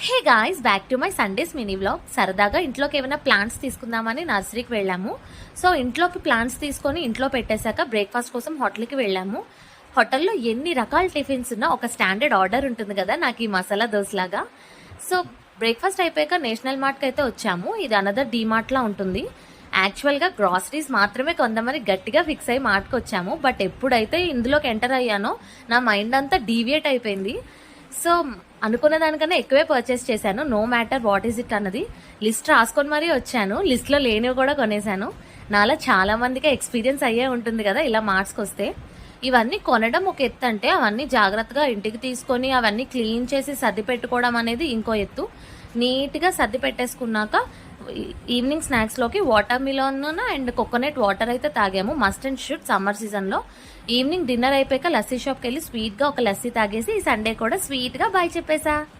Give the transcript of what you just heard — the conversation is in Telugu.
Hey guys, back to my Sundays mini vlog. సరదాగా ఇంట్లోకి ఏమైనా ప్లాంట్స్ తీసుకుందామని నర్సరీకి వెళ్ళాము. సో ఇంట్లోకి ప్లాంట్స్ తీసుకొని ఇంట్లో పెట్టేశాక బ్రేక్ఫాస్ట్ కోసం హోటల్కి వెళ్ళాము. హోటల్లో ఎన్ని రకాల టిఫిన్స్ ఉన్నా ఒక స్టాండర్డ్ ఆర్డర్ ఉంటుంది కదా నాకు ఈ మసాలా దోశలాగా. సో బ్రేక్ఫాస్ట్ అయిపోయాక నేషనల్ మార్ట్కి అయితే వచ్చాము. ఇది అనదర్ డీమార్ట్లా ఉంటుంది. యాక్చువల్గా గ్రాసరీస్ మాత్రమే కొంతమంది గట్టిగా ఫిక్స్ అయ్యి మార్ట్కి వచ్చాము. బట్ ఎప్పుడైతే ఇందులోకి ఎంటర్ అయ్యానో నా మైండ్ అంతా డీవియేట్ అయిపోయింది. సో అనుకున్న దానికన్నా ఎక్కువే పర్చేస్ చేశాను. No matter what is it అన్నది లిస్ట్ రాసుకొని మరీ వచ్చాను. లిస్ట్లో లేనివి కూడా కొనేశాను. నాలా చాలా మందికి ఎక్స్పీరియన్స్ అయ్యే ఉంటుంది కదా ఇలా మార్ట్స్కి వస్తే. ఇవన్నీ కొనడం ఒక ఎత్తు అంటే అవన్నీ జాగ్రత్తగా ఇంటికి తీసుకొని అవన్నీ క్లీన్ చేసి సర్ది పెట్టుకోవడం అనేది ఇంకో ఎత్తు. నీట్గా సర్ది పెట్టేసుకున్నాక ఈవినింగ్ స్నాక్స్లోకి watermelon and coconut water అయితే తాగాము. మస్ట్ అండ్ షుడ్ సమ్మర్ సీజన్లో. ఈవినింగ్ డిన్నర్ అయిపోయాక లస్సీ షాప్కి వెళ్ళి స్వీట్గా ఒక లస్సీ తాగేసి ఈ సండే కూడా స్వీట్గా బాయ్ చెప్పేసా.